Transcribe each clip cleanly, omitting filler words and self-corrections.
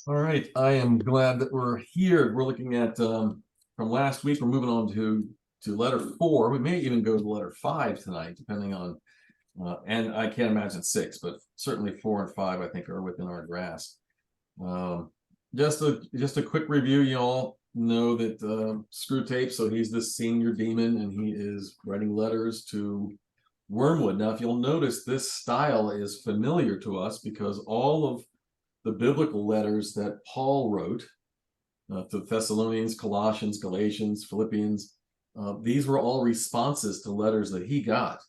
All right, I am glad that we're here. We're looking at from last week. We're moving on to letter 4. We may even go to letter 5 tonight, depending on. And I can't imagine 6, but certainly 4 and 5, I think, are within our grasp. Just a quick review. You all know that Screwtape, so he's the senior demon, and he is writing letters to Wormwood. Now, if you'll notice, this style is familiar to us because all of the biblical letters that Paul wrote to Thessalonians, Colossians, Galatians, Philippians, these were all responses to letters that he got.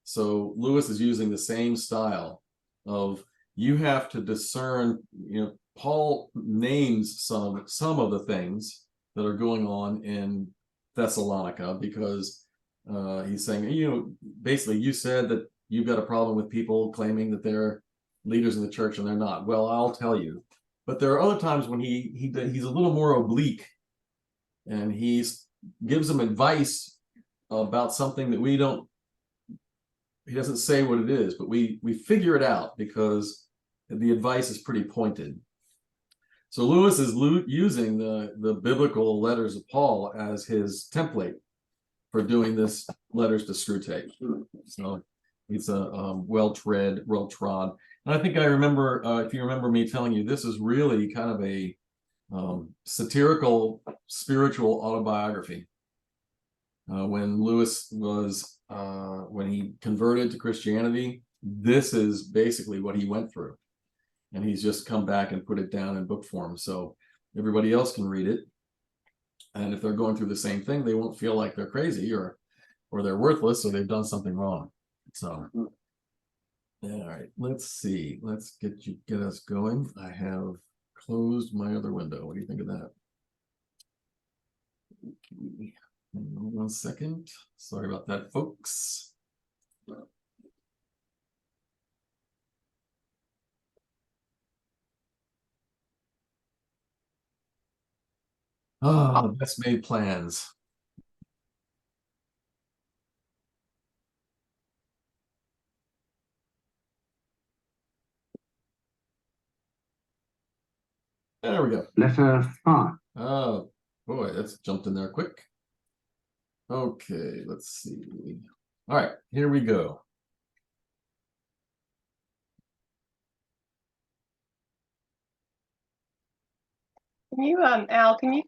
So Lewis is using the same style of, you have to discern. Paul names some of the things that are going on in Thessalonica because he's saying, basically, you said that you've got a problem with people claiming that they're leaders in the church and they're not. Well, I'll tell you. But there are other times when he's a little more oblique, and he gives them advice about something that he doesn't say what it is, but we figure it out because the advice is pretty pointed. So Lewis is using the biblical letters of Paul as his template for doing this letters to Screwtape. So it's a well-trod. And I think I remember, if you remember me telling you, this is really kind of a satirical spiritual autobiography. When Lewis was, when he converted to Christianity, this is basically what he went through. And he's just come back and put it down in book form so everybody else can read it. And if they're going through the same thing, they won't feel like they're crazy or they're worthless, or they've done something wrong. So, all right, let's see. Let's get us going. I have closed my other window. What do you think of that? Okay. 1 second. Sorry about that, folks. Best made plans. There we go. Letter 5. Oh, boy, that's jumped in there quick. Okay, let's see. All right, here we go. Can you, Al, can you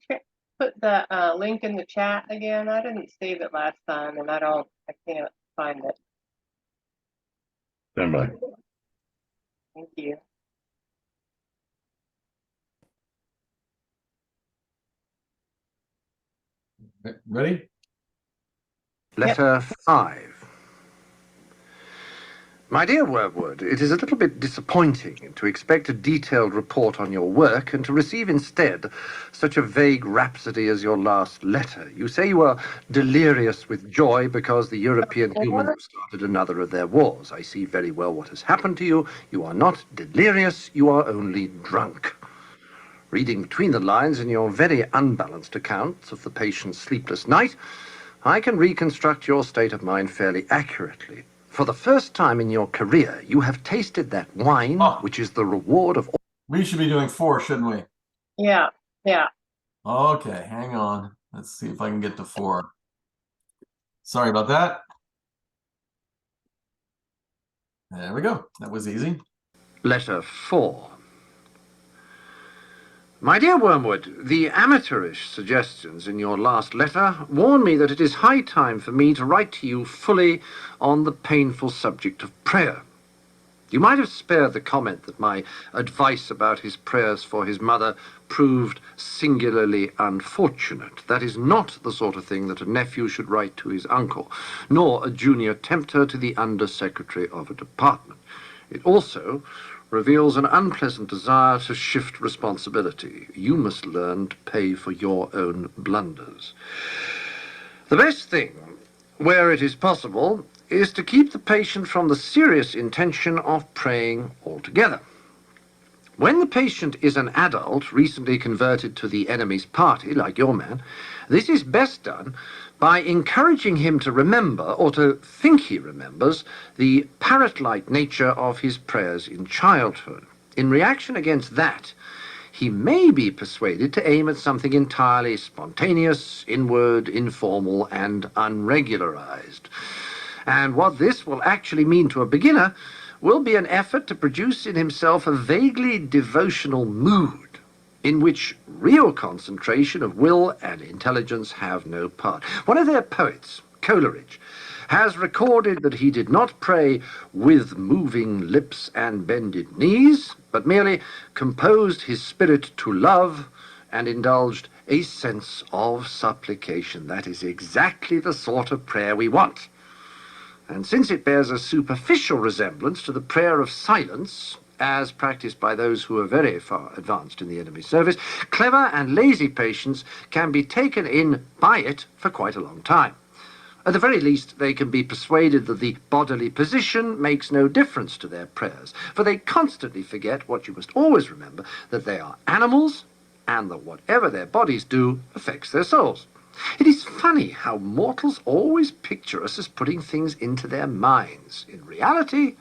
put the link in the chat again? I didn't save it last time, and I can't find it. Stand by. Thank you. Ready? Letter 5. My dear Wormwood, it is a little bit disappointing to expect a detailed report on your work and to receive instead such a vague rhapsody as your last letter. You say you are delirious with joy because the European humans have started another of their wars. I see very well what has happened to you. You are not delirious, you are only drunk. Reading between the lines in your very unbalanced accounts of the patient's sleepless night, I can reconstruct your state of mind fairly accurately. For the first time in your career, you have tasted that wine, which is the reward of all. We should be doing 4, shouldn't we? Yeah. Okay, hang on. Let's see if I can get to 4. Sorry about that. There we go. That was easy. Letter 4. My dear Wormwood, the amateurish suggestions in your last letter warn me that it is high time for me to write to you fully on the painful subject of prayer. You might have spared the comment that my advice about his prayers for his mother proved singularly unfortunate. That is not the sort of thing that a nephew should write to his uncle, nor a junior tempter to the undersecretary of a department. It also reveals an unpleasant desire to shift responsibility. You must learn to pay for your own blunders. The best thing, where it is possible, is to keep the patient from the serious intention of praying altogether. When the patient is an adult recently converted to the enemy's party, like your man, this is best done by encouraging him to remember, or to think he remembers, the parrot-like nature of his prayers in childhood. In reaction against that, he may be persuaded to aim at something entirely spontaneous, inward, informal, and unregularized. And what this will actually mean to a beginner will be an effort to produce in himself a vaguely devotional mood in which real concentration of will and intelligence have no part. One of their poets, Coleridge, has recorded that he did not pray with moving lips and bended knees, but merely composed his spirit to love and indulged a sense of supplication. That is exactly the sort of prayer we want. And since it bears a superficial resemblance to the prayer of silence, as practiced by those who are very far advanced in the enemy's service, clever and lazy patients can be taken in by it for quite a long time. At the very least, they can be persuaded that the bodily position makes no difference to their prayers, for they constantly forget what you must always remember, that they are animals, and that whatever their bodies do affects their souls. It is funny how mortals always picture us as putting things into their minds. In reality,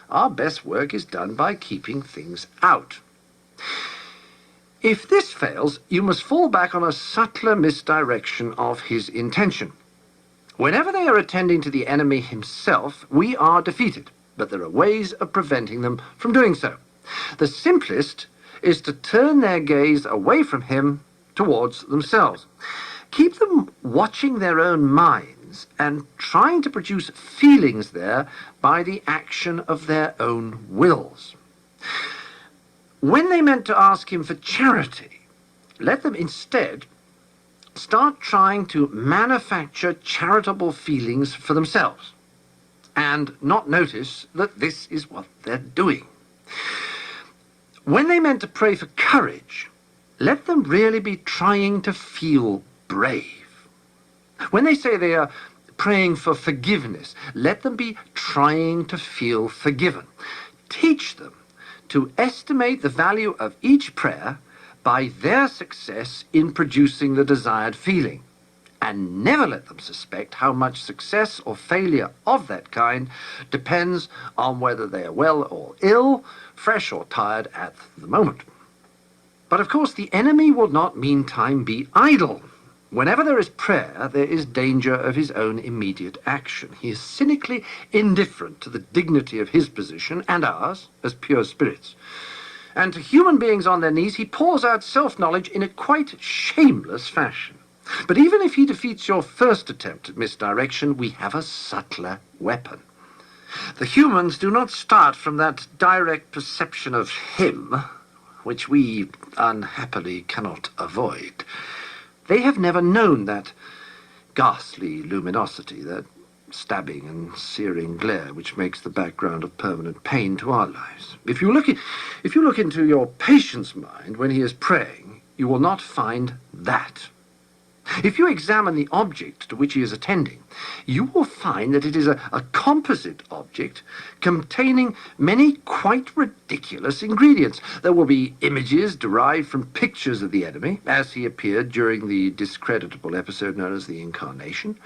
our best work is done by keeping things out. If this fails, you must fall back on a subtler misdirection of his intention. Whenever they are attending to the enemy himself, we are defeated, but there are ways of preventing them from doing so. The simplest is to turn their gaze away from him towards themselves. Keep them watching their own minds and trying to produce feelings there by the action of their own wills. When they meant to ask him for charity, let them instead start trying to manufacture charitable feelings for themselves and not notice that this is what they're doing. When they meant to pray for courage, let them really be trying to feel brave. When they say they are praying for forgiveness, let them be trying to feel forgiven. Teach them to estimate the value of each prayer by their success in producing the desired feeling, and never let them suspect how much success or failure of that kind depends on whether they are well or ill, fresh or tired at the moment. But of course the enemy will not meantime be idle. Whenever there is prayer, there is danger of his own immediate action. He is cynically indifferent to the dignity of his position and ours as pure spirits. And to human beings on their knees, he pours out self-knowledge in a quite shameless fashion. But even if he defeats your first attempt at misdirection, we have a subtler weapon. The humans do not start from that direct perception of him, which we unhappily cannot avoid. They have never known that ghastly luminosity, that stabbing and searing glare which makes the background of permanent pain to our lives. If you look into your patient's mind when he is praying, you will not find that. If you examine the object to which he is attending, you will find that it is a composite object containing many quite ridiculous ingredients. There will be images derived from pictures of the enemy, as he appeared during the discreditable episode known as the Incarnation.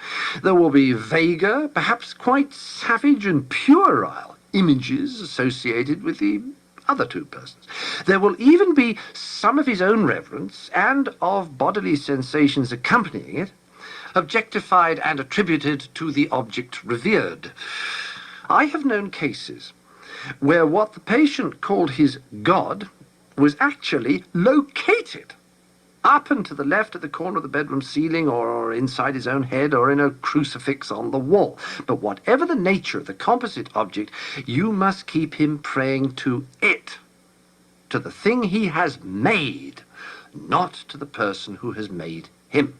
There will be vaguer, perhaps quite savage and puerile images associated with the other two persons. There will even be some of his own reverence and of bodily sensations accompanying it, objectified and attributed to the object revered. I have known cases where what the patient called his God was actually located up and to the left at the corner of the bedroom ceiling, or inside his own head, or in a crucifix on the wall. But whatever the nature of the composite object, you must keep him praying to it, to the thing he has made, not to the person who has made him.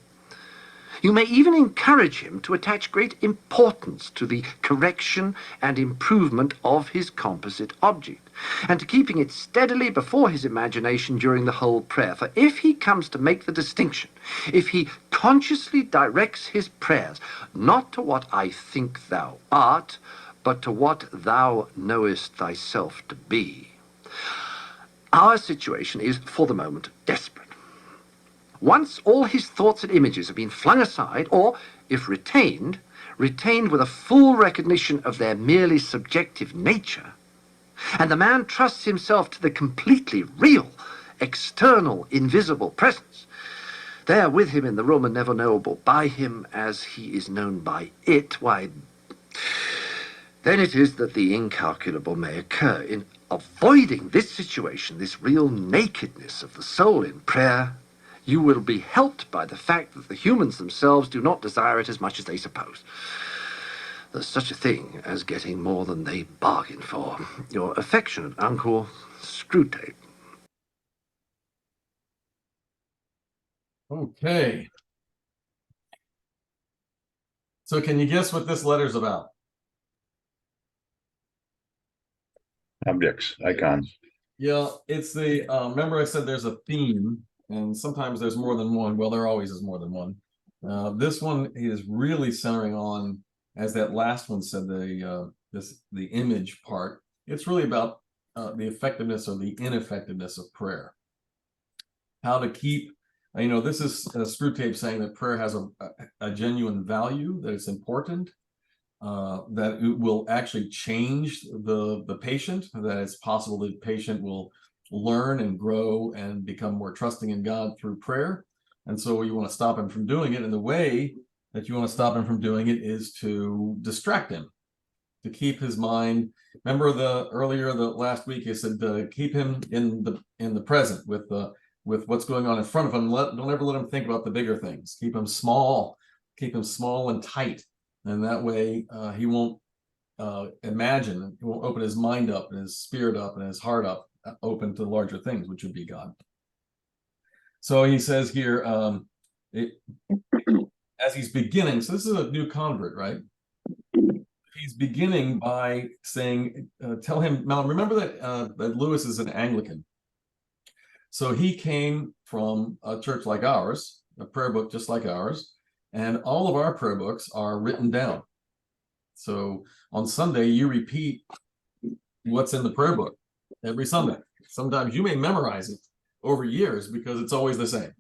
You may even encourage him to attach great importance to the correction and improvement of his composite object, and to keeping it steadily before his imagination during the whole prayer. For if he comes to make the distinction, if he consciously directs his prayers not to what I think thou art, but to what thou knowest thyself to be, our situation is, for the moment, desperate. Once all his thoughts and images have been flung aside, or, if retained with a full recognition of their merely subjective nature, And the man trusts himself to the completely real, external, invisible presence. There with him in the room and never knowable by him as he is known by it, why, then it is that the incalculable may occur. In avoiding this situation, this real nakedness of the soul in prayer, you will be helped by the fact that the humans themselves do not desire it as much as they suppose. There's such a thing as getting more than they bargain for. Your affectionate uncle, Screwtape. Okay. So can you guess what this letter's about? Objects, icons. Yeah, it's the, remember I said there's a theme, and sometimes there's more than one. Well, there always is more than one. This one is really centering on, as that last one said, the image part. It's really about the effectiveness or the ineffectiveness of prayer. How to keep, this is Screwtape saying that prayer has a genuine value, that it's important, that it will actually change the patient, that it's possible the patient will learn and grow and become more trusting in God through prayer. And so you want to stop him from doing it. And the way that you want to stop him from doing it is to distract him, to keep his mind. Remember the last week he said keep him in the present with what's going on in front of him. Don't ever let him think about the bigger things. Keep him small and tight. And that way he won't imagine, he won't open his mind up and his spirit up and his heart up, open to larger things, which would be God. So he says here, as he's beginning, so this is a new convert, right? He's beginning by saying, tell him, now remember that Lewis is an Anglican. So he came from a church like ours, a prayer book just like ours, and all of our prayer books are written down. So on Sunday, you repeat what's in the prayer book every Sunday. Sometimes you may memorize it over years because it's always the same.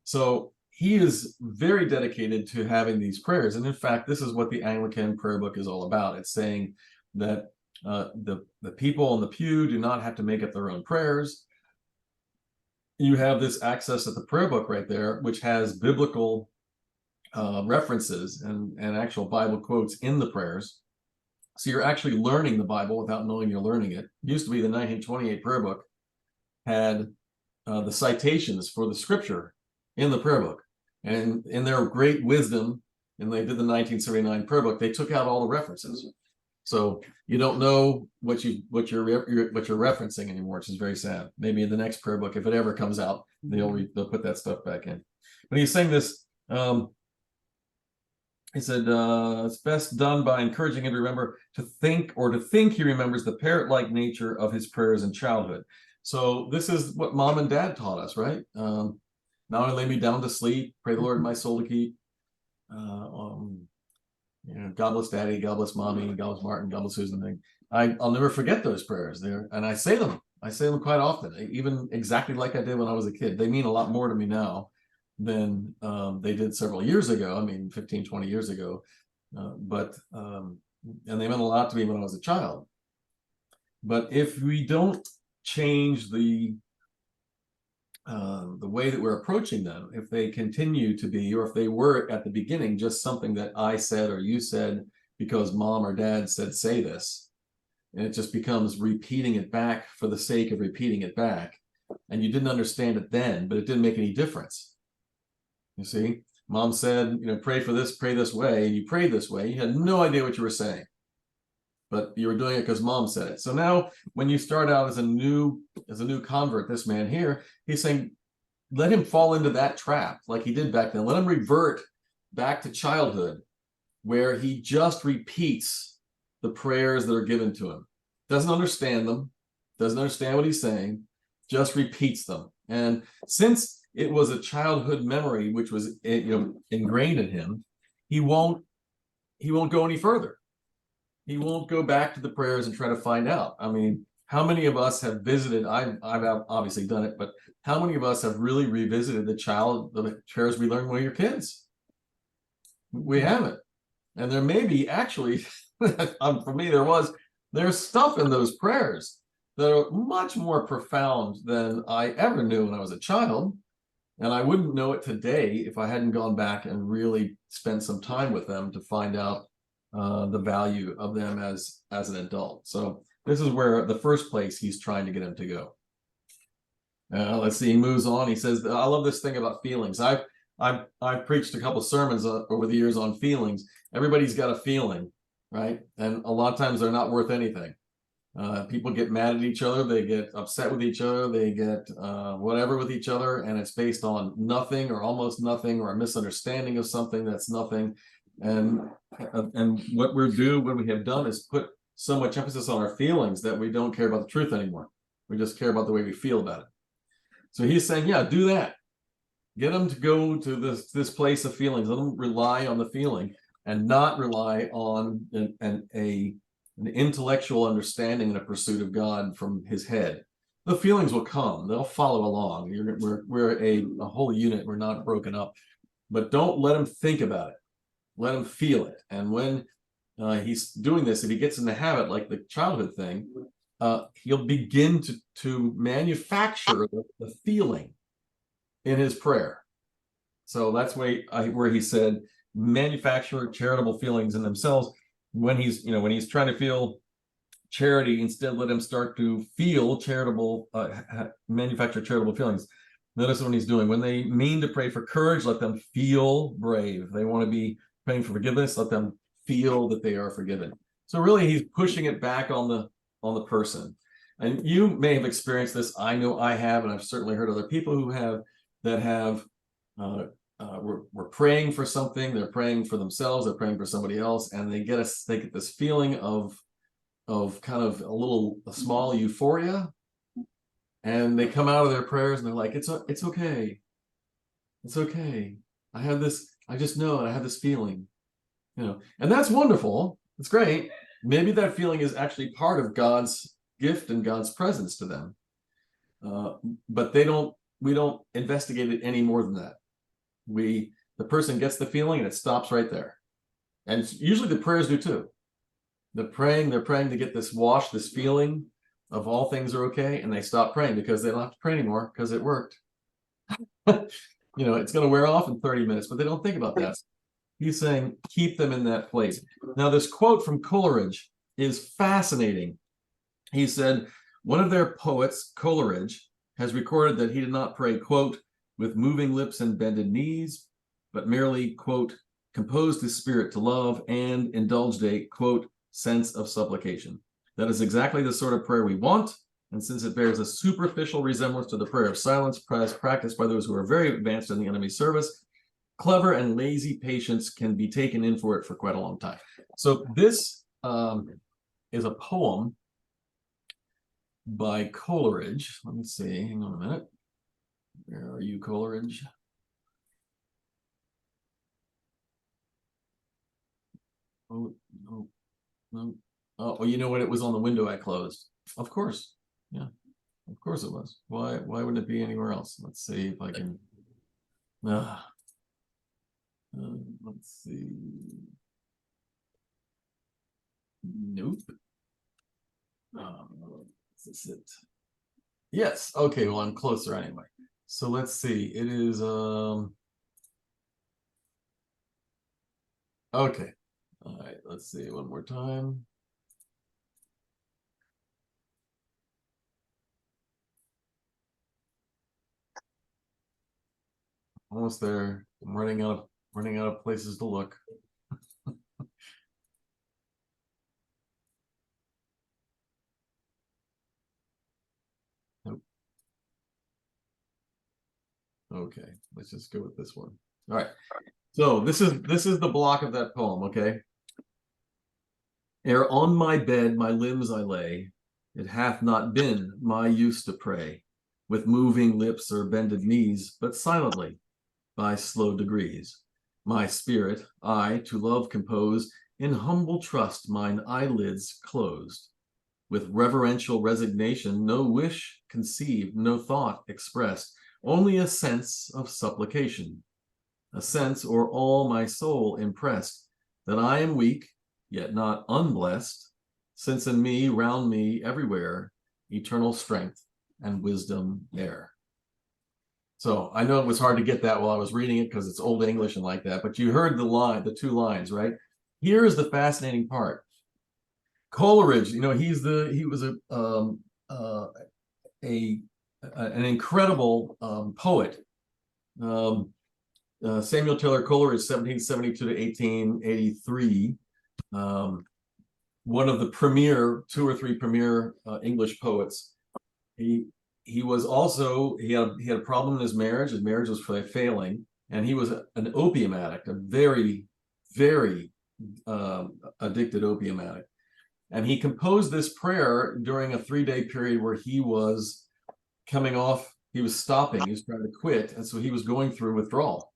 So he is very dedicated to having these prayers. And in fact, this is what the Anglican prayer book is all about. It's saying that the people on the pew do not have to make up their own prayers. You have this access at the prayer book right there, which has biblical references and actual Bible quotes in the prayers. So you're actually learning the Bible without knowing you're learning it. It used to be the 1928 prayer book had the citations for the scripture in the prayer book. And in their great wisdom, and they did the 1979 prayer book, they took out all the references. So you don't know what you're referencing anymore, which is very sad. Maybe in the next prayer book, if it ever comes out, they'll put that stuff back in. But he's saying this. He said it's best done by encouraging him to remember to think he remembers the parrot-like nature of his prayers in childhood. So this is what mom and dad taught us, right? Now I lay me down to sleep, pray the Lord my soul to keep. God bless Daddy, God bless Mommy, God bless Martin, God bless Susan. I'll never forget those prayers there, and I say them quite often, even exactly like I did when I was a kid. They mean a lot more to me now than they did several years ago. I mean, 15, 20 years ago. And they meant a lot to me when I was a child. But if we don't change the way that we're approaching them, if they continue to be, or if they were at the beginning just something that I said or you said because mom or dad said say this, and it just becomes repeating it back for the sake of repeating it back, and you didn't understand it then, but it didn't make any difference. You see, mom said, pray for this, pray this way, and you prayed this way. You had no idea what you were saying, but you were doing it because mom said it. So now when you start out as a new convert, this man here, he's saying, let him fall into that trap like he did back then. Let him revert back to childhood where he just repeats the prayers that are given to him. Doesn't understand them, doesn't understand what he's saying, just repeats them. And since it was a childhood memory which was ingrained in him, he won't go any further. He won't go back to the prayers and try to find out. I mean, how many of us have visited? I've obviously done it, but how many of us have really revisited the prayers we learned when we were kids? We haven't. And there may be actually, for me, there was There's stuff in those prayers that are much more profound than I ever knew when I was a child. And I wouldn't know it today if I hadn't gone back and really spent some time with them to find out the value of them as an adult. So this is where the first place he's trying to get him to go. Let's see, he moves on. He says, I love this thing about feelings. I've preached a couple sermons over the years on feelings. Everybody's got a feeling, right? And a lot of times they're not worth anything. People get mad at each other, they get upset with each other, they get whatever with each other, and it's based on nothing or almost nothing or a misunderstanding of something that's nothing. And what we have done is put so much emphasis on our feelings that we don't care about the truth anymore. We just care about the way we feel about it. So he's saying, yeah, do that. Get them to go to this place of feelings. Let them rely on the feeling and not rely on an intellectual understanding and a pursuit of God from his head. The feelings will come. They'll follow along. We're a whole unit. We're not broken up. But don't let him think about it. Let him feel it. And when he's doing this, if he gets in the habit, like the childhood thing, he'll begin to manufacture the feeling in his prayer. So that's where he said, manufacture charitable feelings in themselves. When he's trying to feel charity, instead let him start to feel charitable, manufacture charitable feelings. Notice what he's doing. When they mean to pray for courage, let them feel brave. If they want to be praying for forgiveness, let them feel that they are forgiven. So really, he's pushing it back on the person. And you may have experienced this. I know I have, and I've certainly heard other people who have we're praying for something, they're praying for themselves, they're praying for somebody else, and they get this feeling of kind of a small euphoria, and they come out of their prayers and they're like, it's okay, I just know I have this feeling, and that's wonderful, it's great. Maybe that feeling is actually part of God's gift and God's presence to them, but we don't investigate it any more than that. The person gets the feeling and it stops right there. And usually the prayers do too. They're praying to get this feeling of all things are okay, and they stop praying because they don't have to pray anymore because it worked. It's going to wear off in 30 minutes, but they don't think about that. He's saying, keep them in that place. Now, this quote from Coleridge is fascinating. He said, one of their poets, Coleridge, has recorded that he did not pray, quote, with moving lips and bended knees, but merely, quote, composed his spirit to love and indulged a, quote, sense of supplication. That is exactly the sort of prayer we want, and since it bears a superficial resemblance to the prayer of silence practiced by those who are very advanced in the enemy's service, clever and lazy patients can be taken in for it for quite a long time. So this is a poem by Coleridge. Let me see, hang on a minute. Where are you, Coleridge? Oh, no, no. Oh, you know what? It was on the window I closed. Of course. Yeah, of course it was. Why wouldn't it be anywhere else? Let's see if I can. Let's see. Nope. Is this it? Yes. Okay. Well, I'm closer anyway. So let's see. It is okay. All right. Let's see one more time. Almost there. I'm running out of places to look. Nope. Okay, let's just go with this one. All right. So this is the block of that poem, okay? Ere on my bed my limbs I lay, it hath not been my use to pray with moving lips or bended knees, but silently, by slow degrees. My spirit, I to love compose, in humble trust mine eyelids closed. With reverential resignation, no wish conceived, no thought expressed, only a sense of supplication, a sense o'er all my soul impressed, that I am weak, yet not unblessed, since in me, round me, everywhere, eternal strength and wisdom there. So I know it was hard to get that while I was reading it because it's old English and like that, but you heard the two lines, right? Here is the fascinating part. Coleridge, he was an incredible poet. Samuel Taylor Coleridge, 1772 to 1883. One of the two or three premier English poets. He was also, he had a problem in his marriage. His marriage was failing, and he was an opium addict, a very, very addicted opium addict. And he composed this prayer during a 3-day period where he was coming off, he was stopping, he was trying to quit, and so he was going through withdrawal.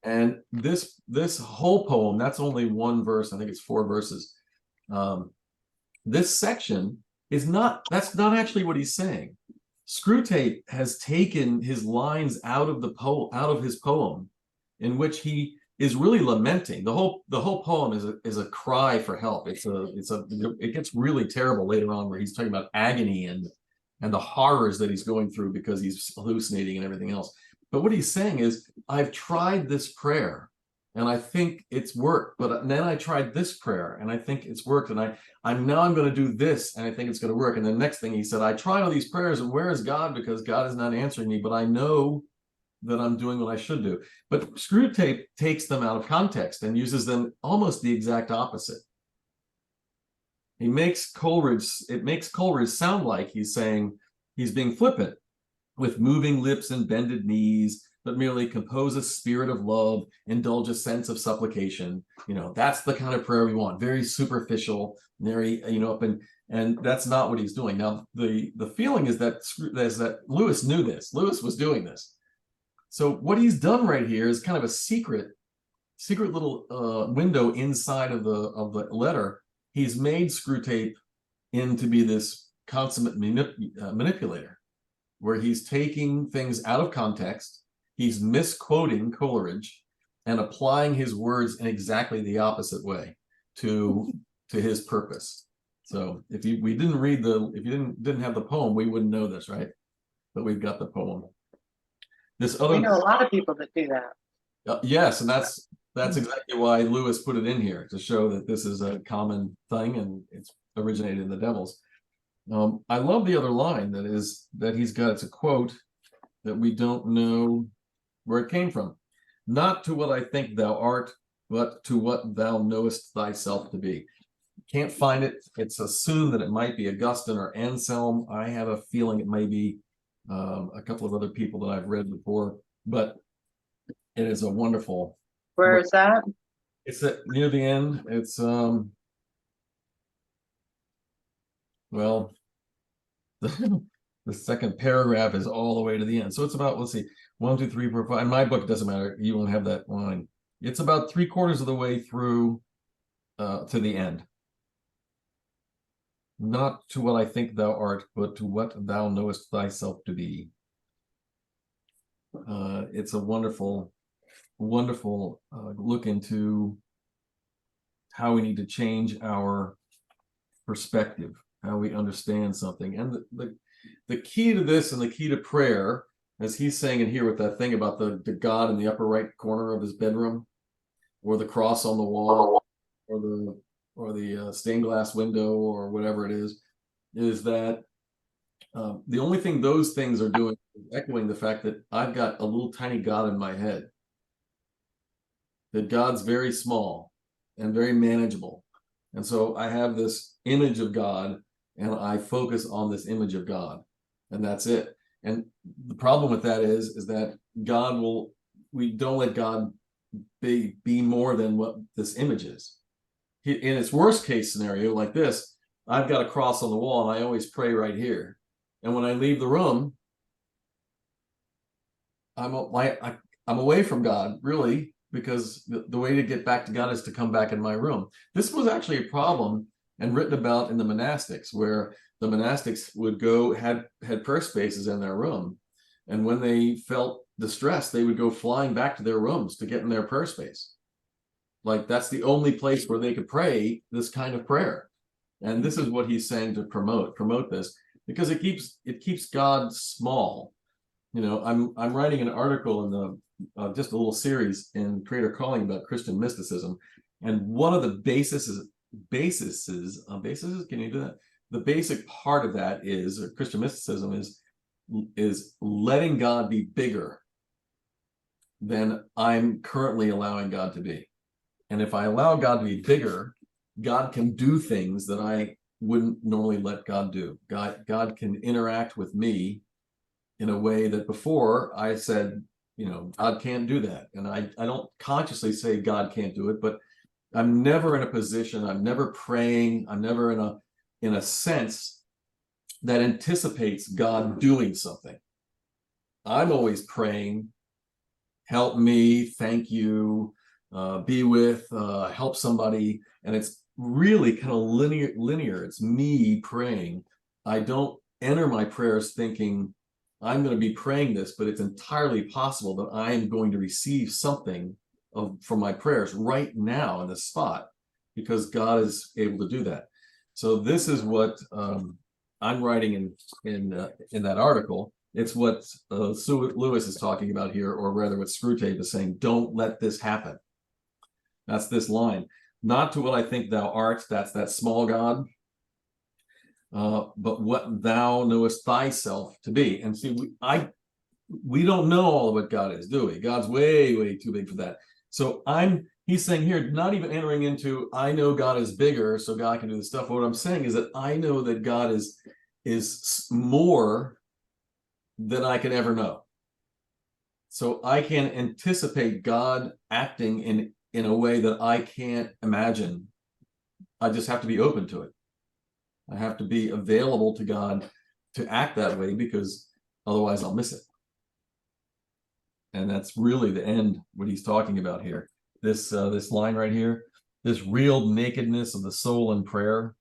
And this whole poem, that's only one verse, I think it's 4 verses. This section that's not actually what he's saying. Screwtape has taken his lines out of his poem, in which he is really lamenting. The whole poem is a cry for help. It gets really terrible later on, where he's talking about agony and the horrors that he's going through because he's hallucinating and everything else. But what he's saying is, I've tried this prayer and I think it's worked, but then I tried this prayer and I think it's worked, and I'm going to do this and I think it's going to work. And the next thing he said, I tried all these prayers, and where is God? Because God is not answering me, but I know that I'm doing what I should do. But Screwtape takes them out of context and uses them almost the exact opposite. It makes Coleridge sound like he's saying he's being flippant, with moving lips and bended knees, but merely compose a spirit of love, indulge a sense of supplication. That's the kind of prayer we want. Very superficial, very, and that's not what he's doing. Now, the feeling is that Lewis knew this. Lewis was doing this. So what he's done right here is kind of a secret little window inside of the letter. He's made Screwtape into be this consummate manipulator, where he's taking things out of context. He's misquoting Coleridge and applying his words in exactly the opposite way to his purpose. So if you didn't have the poem, we wouldn't know this, right? But we've got the poem. We know a lot of people that do that. Yes, and that's exactly why Lewis put it in here, to show that this is a common thing and it's originated in the Devils. I love the other line that he's got. It's a quote that we don't know where it came from. Not to what I think thou art, but to what thou knowest thyself to be. Can't find it. It's assumed that it might be Augustine or Anselm. I have a feeling it may be a couple of other people that I've read before, but it is a wonderful. Where is that? It's near the end. It's well, the second paragraph is all the way to the end. So it's about, let's see, 1, 2, 3, 4, 5. In my book, it doesn't matter. You won't have that line. It's about 3/4 of the way through to the end. Not to what I think thou art, but to what thou knowest thyself to be. It's a wonderful, wonderful look into how we need to change our perspective, how we understand something. And the key to this, and the key to prayer, as he's saying in here with that thing about the God in the upper right corner of his bedroom, or the cross on the wall, or the stained glass window, or whatever it is that the only thing those things are doing is echoing the fact that I've got a little tiny God in my head. That God's very small and very manageable. And so I have this image of God, and I focus on this image of God, and that's it. And the problem with that is that we don't let God be more than what this image is. In its worst case scenario, like this, I've got a cross on the wall and I always pray right here. And when I leave the room, I'm away from God, really, because the way to get back to God is to come back in my room. This was actually a problem and written about in the monastics, where the monastics would had prayer spaces in their room. And when they felt distressed, they would go flying back to their rooms to get in their prayer space. Like, that's the only place where they could pray this kind of prayer. And this is what he's saying to promote this, because it keeps God small. You know, I'm writing an article in the just a little series in Creator Calling about Christian mysticism, and one of the bases, can you do that? The basic part of that is, or Christian mysticism is letting God be bigger than I'm currently allowing God to be. And if I allow God to be bigger, God can do things that I wouldn't normally let God do. God can interact with me in a way that before I said, you know, God can't do that. And I don't consciously say God can't do it, but I'm never in a position, I'm never praying, I'm never in a sense that anticipates God doing something. I'm always praying, help me, thank you, be with, help somebody. And it's really kind of linear. It's me praying. I don't enter my prayers thinking I'm going to be praying this, but it's entirely possible that I am going to receive something from my prayers right now in the spot, because God is able to do that. So this is what I'm writing in that article. It's what Sue Lewis is talking about here, or rather what Screwtape is saying, don't let this happen. That's this line. Not to what I think thou art, that's that small God, but what thou knowest thyself to be. And see, we don't know all of what God is, do we? God's way, way too big for that. So he's saying here, not even entering into, I know God is bigger, so God can do this stuff. What I'm saying is that I know that God is more than I can ever know. So I can anticipate God acting in a way that I can't imagine. I just have to be open to it. I have to be available to God to act that way, because otherwise I'll miss it. And that's really the end, what he's talking about here. This line right here, this real nakedness of the soul in prayer,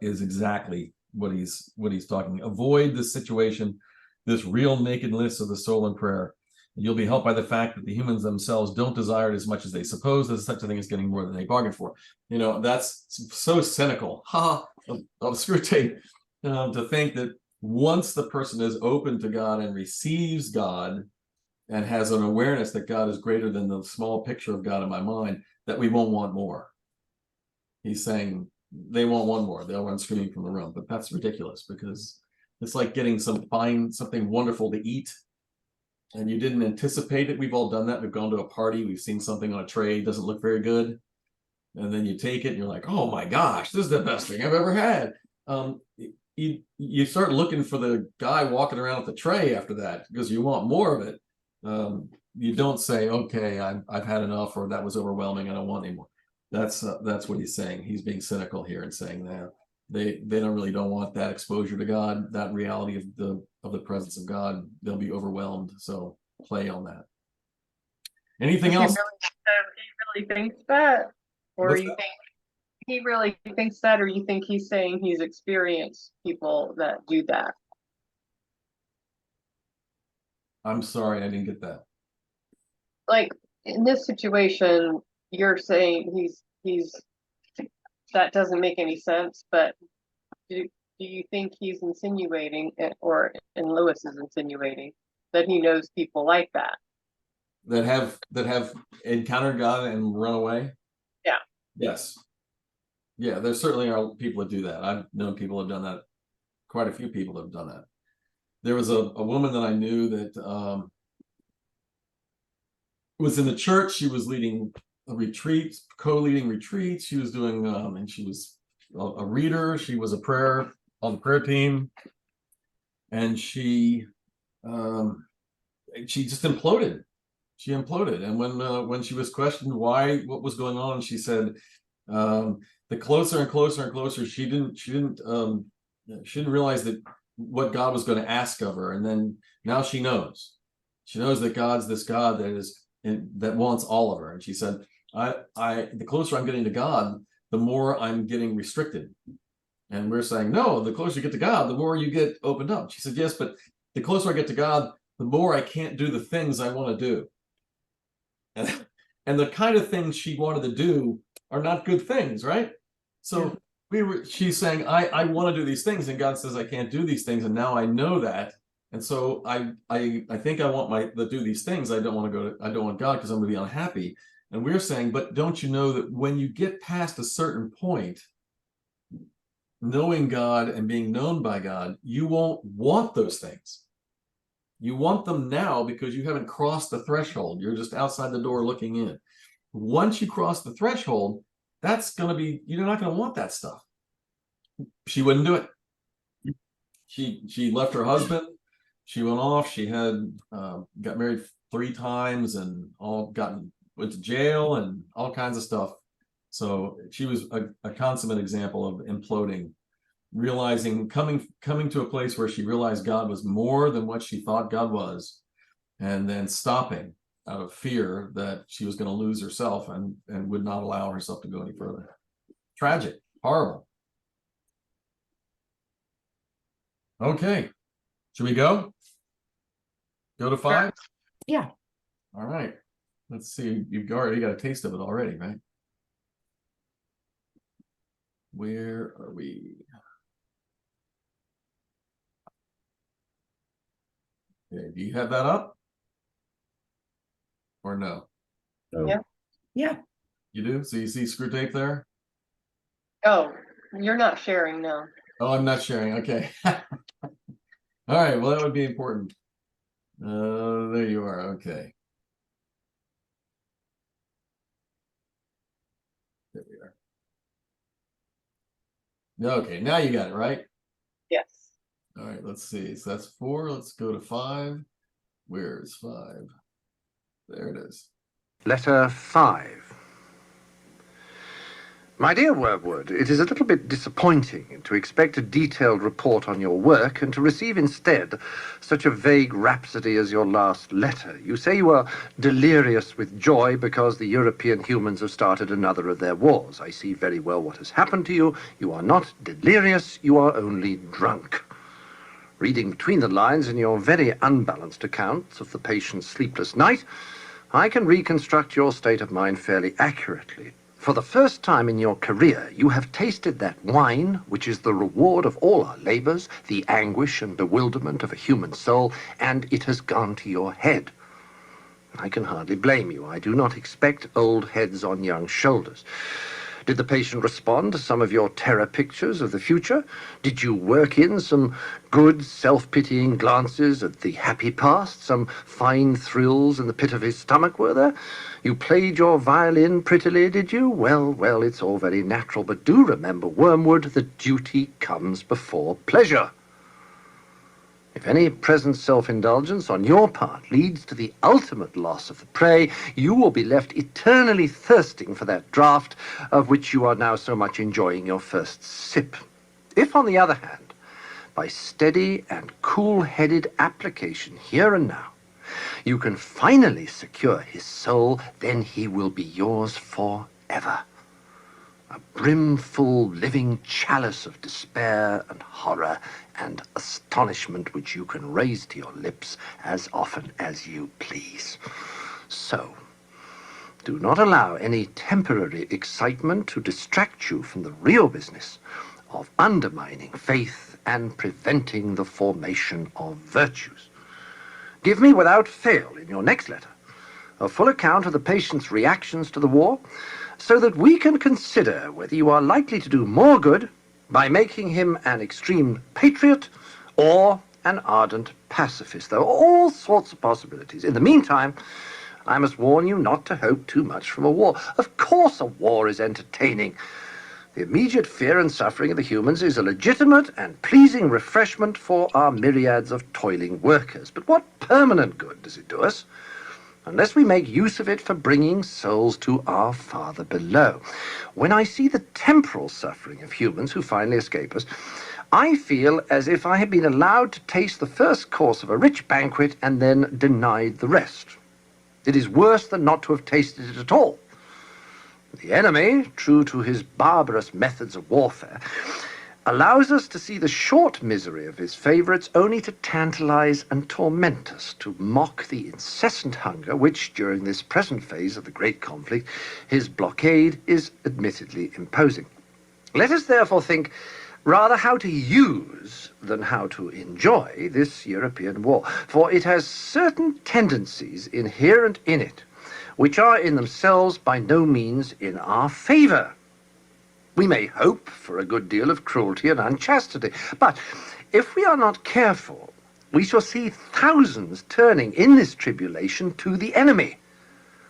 is exactly what he's talking. Avoid this situation, this real nakedness of the soul in prayer. You'll be helped by the fact that the humans themselves don't desire it as much as they suppose. There's such a thing as getting more than they bargained for. You know, that's so cynical, of Screwtape, to think that once the person is open to God and receives God and has an awareness that God is greater than the small picture of God in my mind, that we won't want more. He's saying they won't want more. They'll run screaming from the room. But that's ridiculous, because it's like getting something wonderful to eat, and you didn't anticipate it. We've all done that. We've gone to a party, we've seen something on a tray, doesn't look very good, and then you take it and you're like, oh my gosh, this is the best thing I've ever had. You start looking for the guy walking around with the tray after that, because you want more of it. You don't say, okay, I've had enough, or that was overwhelming, I don't want anymore. That's what he's saying. He's being cynical here and saying that they don't want that exposure to God, that reality of the presence of God. They'll be overwhelmed. So play on that. Anything else? He really thinks that, or What's you that? think he really thinks that, or you think he's saying he's experienced people that do that? I'm sorry, I didn't get that. Like in this situation, you're saying he's that doesn't make any sense, but do you think he's insinuating, or and Lewis is insinuating, that he knows people like that? That have encountered God and run away? Yeah. Yes. Yeah, there certainly are people that do that. I've known people who have done that. Quite a few people have done that. There was a woman that I knew that was in the church. She was leading a retreat, co-leading retreats. She was doing, and she was a reader. She was on the prayer team, and she just imploded. She imploded, and when she was questioned what was going on, she said, the closer and closer and closer, she didn't realize that what God was going to ask of her, and then now she knows that God's this God that wants all of her. And she said, the closer I'm getting to God, the more I'm getting restricted. And we're saying, no, the closer you get to God, the more you get opened up. She said, yes, but the closer I get to God, the more I can't do the things I want to do. And the kind of things she wanted to do are not good things, right? So she's saying, I want to do these things, and God says I can't do these things, and now I know that. And so I think I want to do these things. I don't want God because I'm going to be unhappy. And we're saying, but don't you know that when you get past a certain point, knowing God and being known by God, you won't want those things. You want them now because you haven't crossed the threshold. You're just outside the door looking in. Once you cross the threshold, you're not going to want that stuff. She wouldn't do it. She left her husband. She went off. She had got married 3 times and went to jail and all kinds of stuff. So she was a consummate example of imploding, realizing, coming to a place where she realized God was more than what she thought God was, and then stopping out of fear that she was going to lose herself and would not allow herself to go any further. Tragic, horrible. Okay, should we go? Go to 5? Yeah. All right. Let's see. You've already got a taste of it already, right? Where are we? Okay, do you have that up? Or no? No. Yeah. Yeah. You do? So you see Screwtape there? Oh, you're not sharing, no. Oh, I'm not sharing. Okay. All right. Well, that would be important. There you are. Okay. There we are. Okay, now you got it, right? Yes. All right, let's see. So that's 4. Let's go to 5. Where's 5? There it is. Letter 5. My dear Wormwood, it is a little bit disappointing to expect a detailed report on your work and to receive instead such a vague rhapsody as your last letter. You say you are delirious with joy because the European humans have started another of their wars. I see very well what has happened to you. You are not delirious, you are only drunk. Reading between the lines in your very unbalanced accounts of the patient's sleepless night, I can reconstruct your state of mind fairly accurately. For the first time in your career, you have tasted that wine, which is the reward of all our labors, the anguish and bewilderment of a human soul, and it has gone to your head. I can hardly blame you. I do not expect old heads on young shoulders. Did the patient respond to some of your terror pictures of the future? Did you work in some good, self-pitying glances at the happy past? Some fine thrills in the pit of his stomach, were there? You played your violin prettily, did you? Well, well, it's all very natural, but do remember, Wormwood, that duty comes before pleasure. If any present self-indulgence on your part leads to the ultimate loss of the prey, you will be left eternally thirsting for that draught of which you are now so much enjoying your first sip. If, on the other hand, by steady and cool-headed application here and now, you can finally secure his soul, then he will be yours forever. A brimful living chalice of despair and horror and astonishment which you can raise to your lips as often as you please. So, do not allow any temporary excitement to distract you from the real business of undermining faith and preventing the formation of virtues. Give me without fail in your next letter a full account of the patient's reactions to the war, so that we can consider whether you are likely to do more good by making him an extreme patriot or an ardent pacifist. There are all sorts of possibilities. In the meantime, I must warn you not to hope too much from a war. Of course a war is entertaining. The immediate fear and suffering of the humans is a legitimate and pleasing refreshment for our myriads of toiling workers. But what permanent good does it do us, unless we make use of it for bringing souls to our Father below? When I see the temporal suffering of humans who finally escape us, I feel as if I had been allowed to taste the first course of a rich banquet and then denied the rest. It is worse than not to have tasted it at all. The enemy, true to his barbarous methods of warfare, allows us to see the short misery of his favorites only to tantalize and torment us, to mock the incessant hunger which, during this present phase of the great conflict, his blockade is admittedly imposing. Let us therefore think rather how to use than how to enjoy this European war, for it has certain tendencies inherent in it, which are in themselves by no means in our favour. We may hope for a good deal of cruelty and unchastity, but if we are not careful, we shall see thousands turning in this tribulation to the enemy,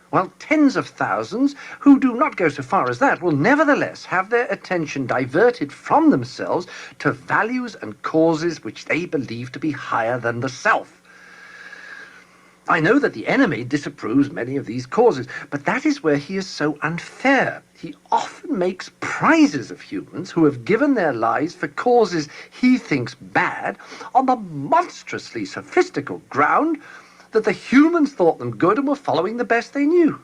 while tens of thousands who do not go so far as that will nevertheless have their attention diverted from themselves to values and causes which they believe to be higher than the self. I know that the enemy disapproves many of these causes, but that is where he is so unfair. He often makes prizes of humans who have given their lives for causes he thinks bad on the monstrously sophistical ground that the humans thought them good and were following the best they knew.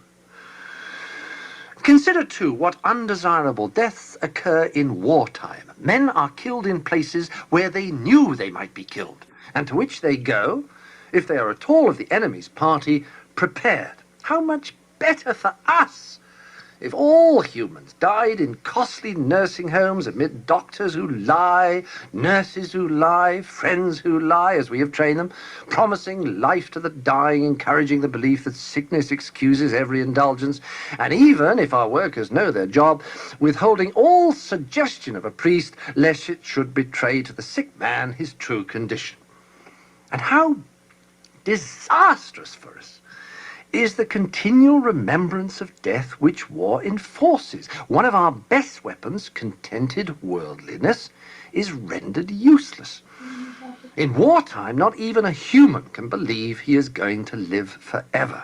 Consider, too, what undesirable deaths occur in wartime. Men are killed in places where they knew they might be killed, and to which they go, if they are at all of the enemy's party, prepared. How much better for us if all humans died in costly nursing homes amid doctors who lie, nurses who lie, friends who lie, as we have trained them, promising life to the dying, encouraging the belief that sickness excuses every indulgence, and even, if our workers know their job, withholding all suggestion of a priest, lest it should betray to the sick man his true condition. And how disastrous for us is the continual remembrance of death which war enforces. One of our best weapons, contented worldliness, is rendered useless. In wartime, not even a human can believe he is going to live forever.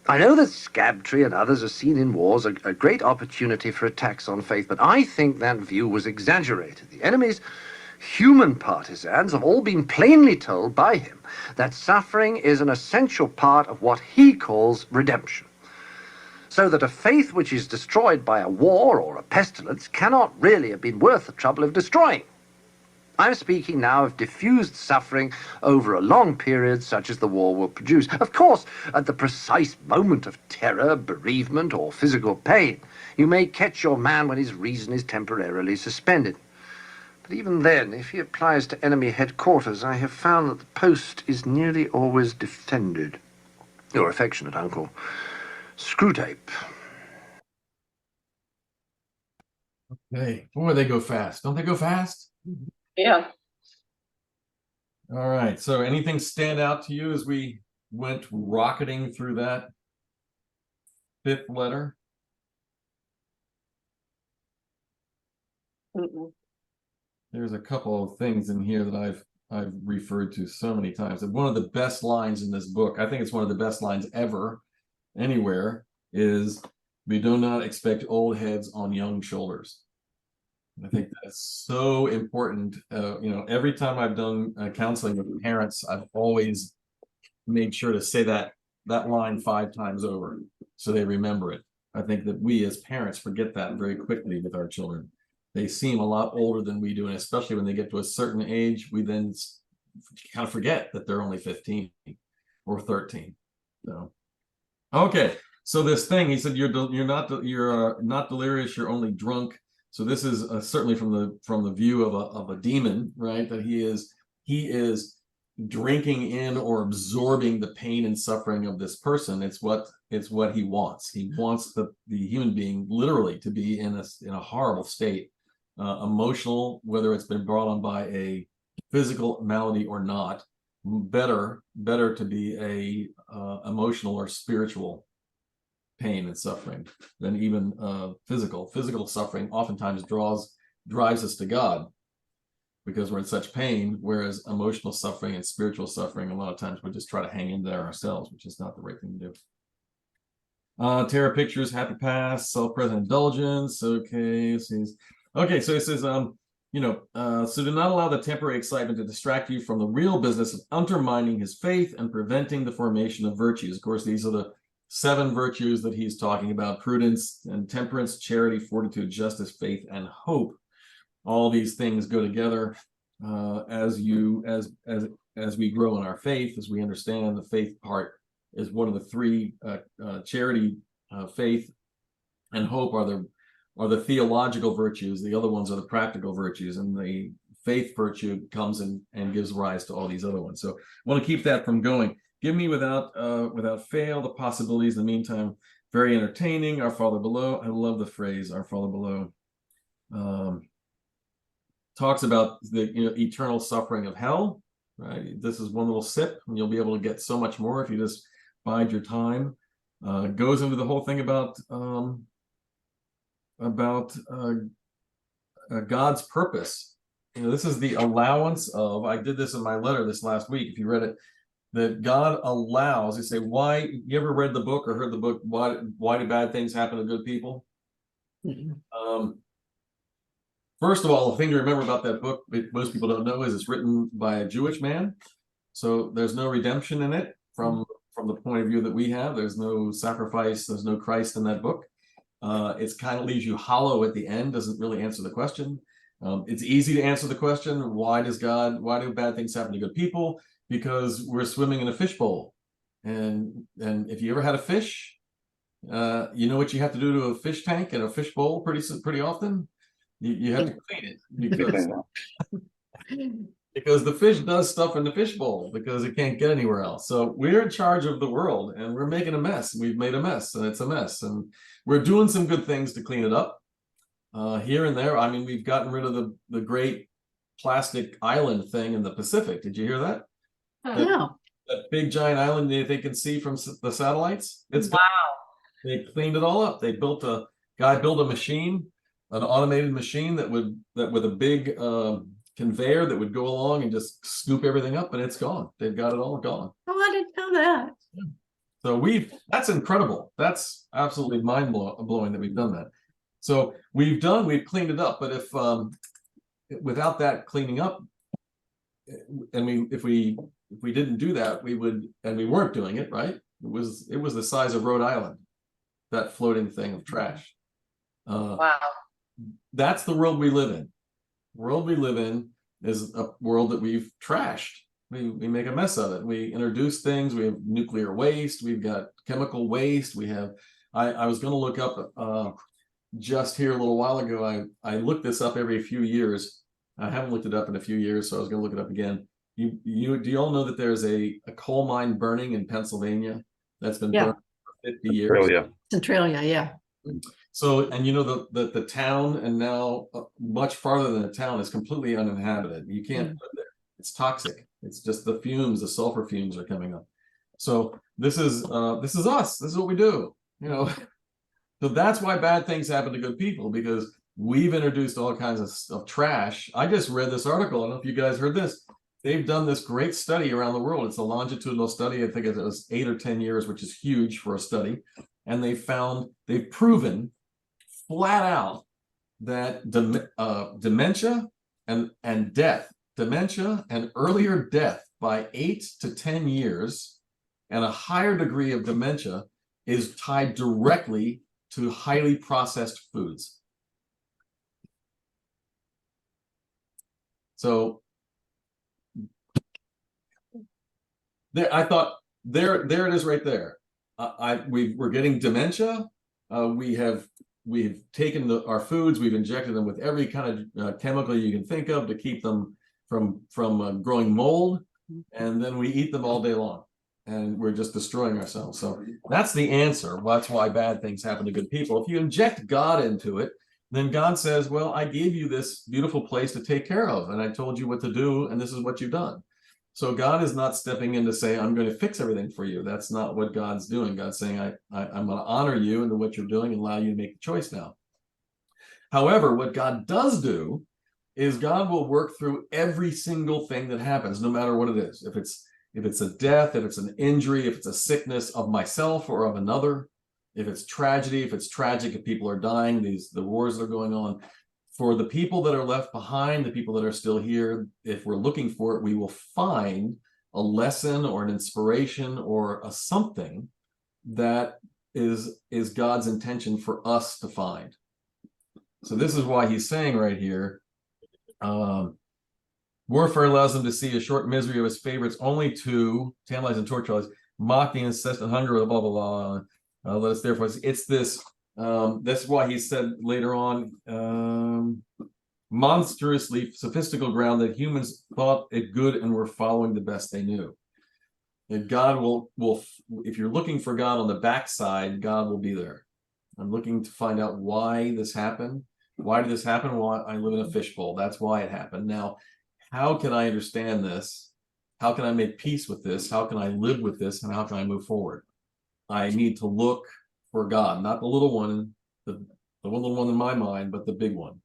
I know that scabtree and others are seen in wars a great opportunity for attacks on faith, but I think that view was exaggerated. The enemy's human partisans have all been plainly told by him that suffering is an essential part of what he calls redemption, so that a faith which is destroyed by a war or a pestilence cannot really have been worth the trouble of destroying. I'm speaking now of diffused suffering over a long period such as the war will produce. Of course, at the precise moment of terror, bereavement, or physical pain, you may catch your man when his reason is temporarily suspended. But even then, if he applies to enemy headquarters, I have found that the post is nearly always defended. Your affectionate uncle, Screwtape. Hey, boy, they go fast. Don't they go fast? Yeah. All right. So anything stand out to you as we went rocketing through that fifth letter? Mm-mm. There's a couple of things in here that I've referred to so many times. And one of the best lines in this book, I think it's one of the best lines ever, anywhere, is we do not expect old heads on young shoulders. I think that's so important. Every time I've done counseling with parents, I've always made sure to say that line 5 times over so they remember it. I think that we as parents forget that very quickly with our children. They seem a lot older than we do, and especially when they get to a certain age, we then kind of forget that they're only 15 or 13. So, okay. So this thing, he said, you're not delirious, you're only drunk. So this is certainly from the view of a demon, right? That he is drinking in or absorbing the pain and suffering of this person. It's what he wants. He wants the human being literally to be in a horrible state, emotional, whether it's been brought on by a physical malady or not. Better to be a emotional or spiritual pain and suffering than even physical suffering. Oftentimes drives us to God because we're in such pain, whereas emotional suffering and spiritual suffering, a lot of times we just try to hang in there ourselves, which is not the right thing to do. Terror pictures, happy past, self-present indulgence. Okay, so it says, so do not allow the temporary excitement to distract you from the real business of undermining his faith and preventing the formation of virtues. Of course, these are the 7 virtues that he's talking about: prudence and temperance, charity, fortitude, justice, faith, and hope. All these things go together as we grow in our faith, as we understand the faith part is one of the 3. Charity, faith, and hope are are the theological virtues. The other ones are the practical virtues, and the faith virtue comes and gives rise to all these other ones. So I want to keep that from going. Give me without fail the possibilities. In the meantime, very entertaining. Our Father below. I love the phrase "Our Father below." Talks about the eternal suffering of hell. Right. This is one little sip, and you'll be able to get so much more if you just bide your time. Goes into the whole thing about God's purpose. This is the allowance of. I did this in my letter this last week. If you read it, that God allows. You say, why? You ever read the book or heard the book? Why do bad things happen to good people? Mm-hmm. First of all, the thing to remember about that book, most people don't know, is it's written by a Jewish man. So there's no redemption in it from the point of view that we have. There's no sacrifice. There's no Christ in that book. It's kind of leaves you hollow at the end. Doesn't really answer the question. It's easy to answer the question: why do bad things happen to good people? Because we're swimming in a fishbowl, and if you ever had a fish, you know what you have to do to a fish tank and a fishbowl pretty often. You have to clean it because the fish does stuff in the fishbowl because it can't get anywhere else. So we're in charge of the world, and we're making a mess. We've made a mess, and it's a mess, and we're doing some good things to clean it up here and there. I mean, we've gotten rid of the great plastic island thing in the Pacific. Did you hear that? No. That big giant island that they can see from the satellites. It's wow. They cleaned it all up. They built a machine, an automated machine that with a big conveyor that would go along and just scoop everything up, and it's gone. They've got it all gone. Oh, I didn't know that. Yeah. So that's incredible. That's absolutely mind blowing that we've done that. So we've cleaned it up. But if without that cleaning up, and if we didn't do that, we weren't doing it right. It was the size of Rhode Island, that floating thing of trash. Wow. That's the world we live in. The world we live in is a world that we've trashed. We make a mess of it. We introduce things. We have nuclear waste. We've got chemical waste. We have. I was going to look up just here a little while ago. I look this up every few years. I haven't looked it up in a few years, so I was going to look it up again. Do you all know that there's a coal mine burning in Pennsylvania that's been burned for 50 years? Centralia, yeah. So, and you know the town, and now much farther than the town, is completely uninhabited. You can't live there. It's toxic. It's just the fumes, the sulfur fumes are coming up. So this is us. This is what we do. So that's why bad things happen to good people, because we've introduced all kinds of trash. I just read this article. I don't know if you guys heard this. They've done this great study around the world. It's a longitudinal study. I think it was 8 or 10 years, which is huge for a study. And they've proven flat out that dementia and death, dementia and earlier death by 8 to 10 years, and a higher degree of dementia is tied directly to highly processed foods. So there, I thought there it is right there. We're getting dementia. We've taken our foods, we've injected them with every kind of chemical you can think of to keep them from growing mold, and then we eat them all day long, and we're just destroying ourselves. So that's the answer. That's why bad things happen to good people. If you inject God into it, then God says, well, I gave you this beautiful place to take care of, and I told you what to do, and this is what you've done. So God is not stepping in to say, I'm going to fix everything for you. That's not what God's doing. God's saying, I'm going to honor you into what you're doing and allow you to make the choice now. However, what God does do is God will work through every single thing that happens, no matter what it is. If it's a death, if it's an injury, if it's a sickness of myself or of another, if it's tragedy, if it's tragic, if people are dying, the wars that are going on. For the people that are left behind, the people that are still here, if we're looking for it, we will find a lesson or an inspiration or a something that is God's intention for us to find. So this is why he's saying right here, warfare allows them to see a short misery of his favorites only to tantalize and torture us, mock the incessant hunger of blah, blah, blah. Let us therefore, it's this That's why he said later on, monstrously sophistical ground that humans thought it good and were following the best they knew. And God will, if you're looking for God on the backside, God will be there. I'm looking to find out why this happened. Why did this happen? Well, I live in a fishbowl. That's why it happened. Now, how can I understand this? How can I make peace with this? How can I live with this? And how can I move forward? I need to look for God, not the little one, the little one in my mind, but the big one.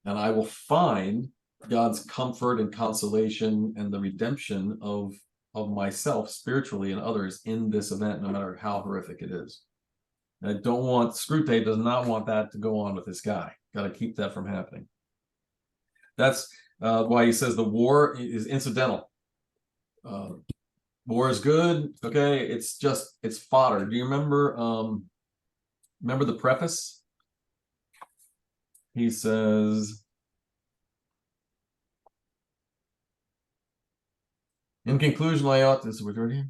And I will find God's comfort and consolation and the redemption of myself spiritually and others in this event, no matter how horrific it is. And I don't want, Screwtape does not want that to go on with this guy. Got to keep that from happening. That's why he says the war is incidental. War is good. Okay, it's fodder. Do you remember the preface? He says, in conclusion, I ought to,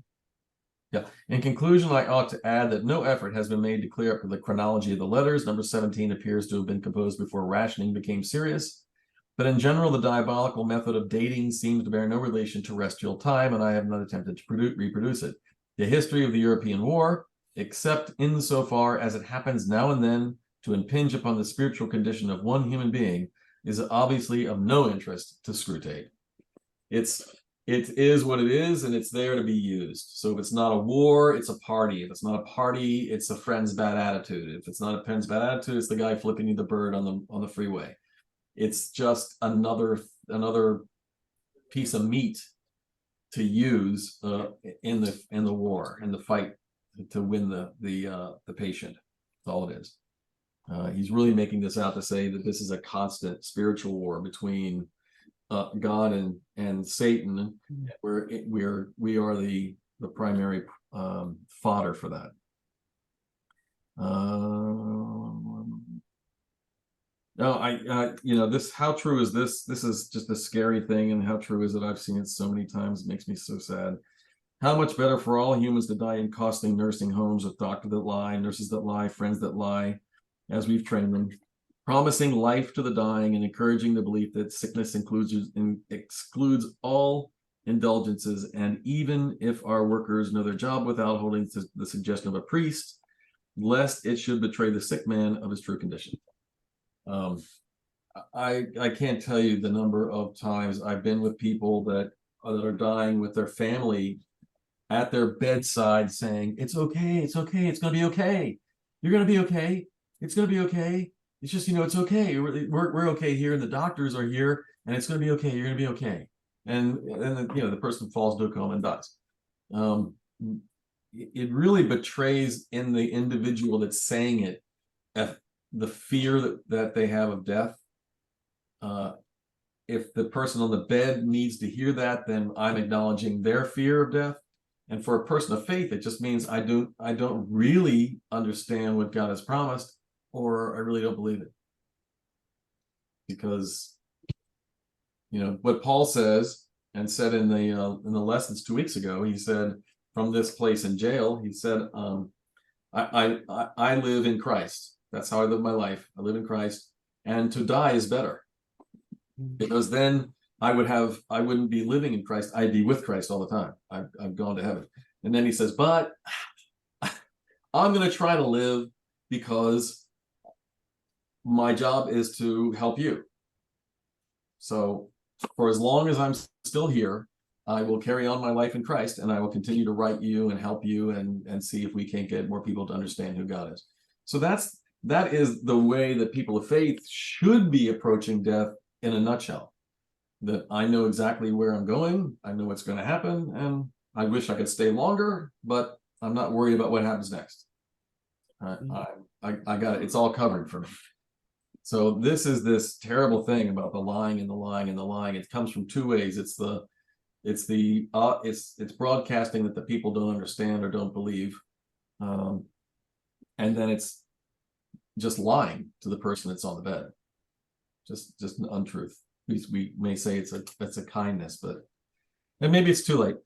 in conclusion, I ought to add that no effort has been made to clear up the chronology of the letters. Number 17 appears to have been composed before rationing became serious. But in general, the diabolical method of dating seems to bear no relation to terrestrial time, and I have not attempted to reproduce it. The history of the European War, except insofar as it happens now and then to impinge upon the spiritual condition of one human being, is obviously of no interest to Screwtape. It is what it is, and it's there to be used. So if it's not a war, it's a party. If it's not a party, it's a friend's bad attitude. If it's not a friend's bad attitude, it's the guy flipping you the bird on the freeway. It's just another piece of meat to use in the war, in the fight to win the patient. That's all it is. He's really making this out to say that this is a constant spiritual war between God and Satan, where we are the primary fodder for that. No, this, how true is this? This is just a scary thing, and how true is it? I've seen it so many times, it makes me so sad. How much better for all humans to die in costly nursing homes with doctors that lie, nurses that lie, friends that lie, as we've trained them, promising life to the dying and encouraging the belief that sickness excludes all indulgences, and even if our workers know their job without holding to the suggestion of a priest, lest it should betray the sick man of his true condition. I can't tell you the number of times I've been with people that are dying with their family at their bedside saying, it's okay, it's okay, it's going to be okay. You're going to be okay. It's going to be okay. It's just, it's okay. We're okay here, and the doctors are here, and it's going to be okay. You're going to be okay. And then, the person falls into a coma and dies. It really betrays in the individual that's saying it the fear that they have of death. If the person on the bed needs to hear that, then I'm acknowledging their fear of death. And for a person of faith, it just means I don't really understand what God has promised, or I really don't believe it. Because what Paul says and said in the lessons 2 weeks ago, he said, from this place in jail, he said, I live in Christ. That's how I live my life. I live in Christ, and to die is better, because then I wouldn't be living in Christ. I'd be with Christ all the time. I've gone to heaven. And then he says, but I'm going to try to live because my job is to help you. So for as long as I'm still here, I will carry on my life in Christ, and I will continue to write you and help you and see if we can't get more people to understand who God is. So that is the way that people of faith should be approaching death in a nutshell. That I know exactly where I'm going, I know what's going to happen, and I wish I could stay longer, but I'm not worried about what happens next. I got it. It's all covered for me. So this is this terrible thing about the lying and the lying and the lying. It comes from two ways. It's broadcasting that the people don't understand or don't believe, and then it's just lying to the person that's on the bed. Just an untruth. We may say it's a kindness, and maybe it's too late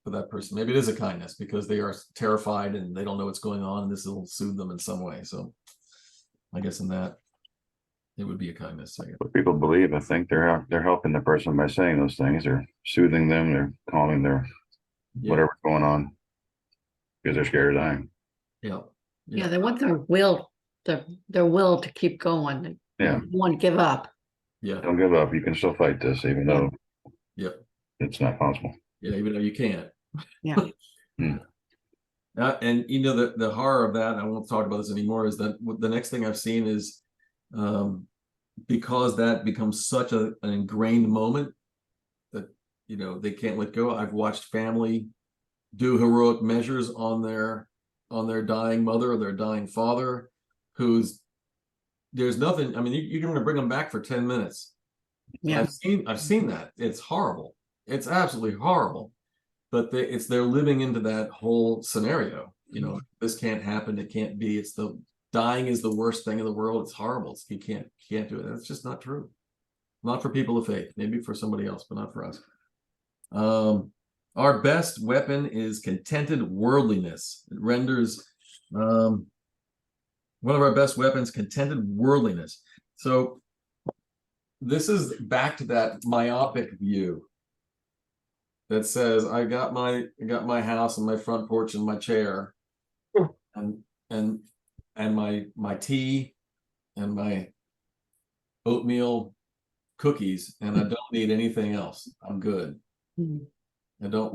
for that person. Maybe it is a kindness because they are terrified and they don't know what's going on, and this will soothe them in some way. So I guess in that, it would be a kindness, I guess. What people believe, I think they're helping the person by saying those things. They're soothing them. They're calming their Yeah, whatever's going on because they're scared of dying. yeah, Yeah, they want their will to keep going. They Yeah. don't want to give up. yeah, Don't give up. You can still fight this, even though yeah, it's not possible. yeah, even though you can't. Yeah. And you know, the horror of that, I won't talk about this anymore, is that the next thing I've seen is because that becomes such an ingrained moment that, you know, they can't let go. I've watched family do heroic measures on their dying mother or their dying father, there's nothing. I mean, you're going to bring them back for 10 minutes. Yeah. I've seen that. It's horrible. It's absolutely horrible. But they're living into that whole scenario. You know, this can't happen. It can't be. Dying is the worst thing in the world. It's horrible. You can't do it. That's just not true. Not for people of faith. Maybe for somebody else, but not for us. Our best weapon is contented worldliness. It renders one of our best weapons, contented worldliness. So this is back to that myopic view that says I got my house and my front porch and my chair and my tea and my oatmeal cookies, and I don't need anything else. I'm good. I don't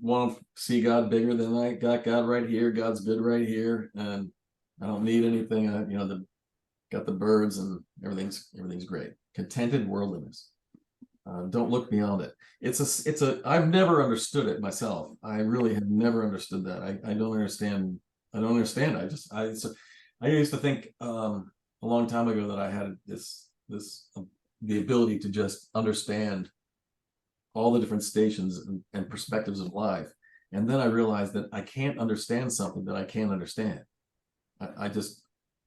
want to see God bigger than I got God right here. God's good right here, and I don't need anything. Got the birds and everything's great. Contented worldliness. Don't look beyond it. I've never understood it myself. I really have never understood that. I don't understand. I used to think a long time ago that I had the ability to just understand all the different stations and perspectives of life. And then I realized that I can't understand something that I can't understand.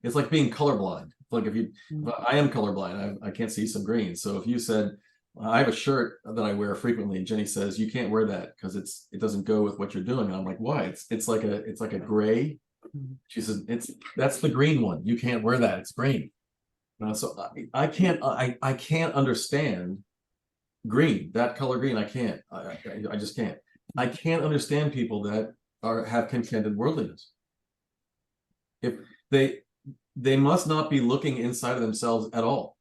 It's like being colorblind. Like I am colorblind. I can't see some green. So if you said, I have a shirt that I wear frequently, and Jenny says, you can't wear that because it doesn't go with what you're doing. And I'm like, why? It's like a gray. She says, that's the green one. You can't wear that. It's green. So I can't understand green, that color green. I can't. I just can't. I can't understand people that have contented worldliness. If they must not be looking inside of themselves at all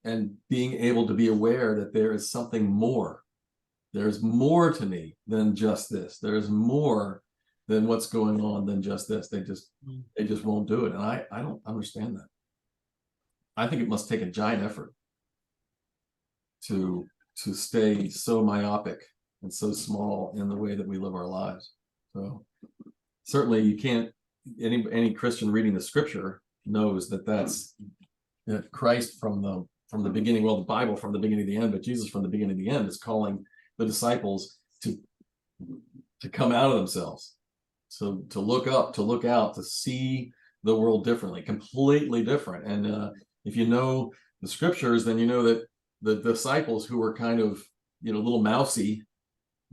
and being able to be aware that there is something more. There's more to me than just this. There's more than what's going on than just this. They just won't do it. And I don't understand that. I think it must take a giant effort to stay so myopic and so small in the way that we live our lives. So certainly you can't, any Christian reading the scripture knows that Christ from the beginning, well, the Bible from the beginning to the end, but Jesus from the beginning to the end is calling the disciples to come out of themselves. So to look up, to look out, to see the world differently, completely different. And if you know the scriptures, then you know that the disciples who were kind of, a little mousy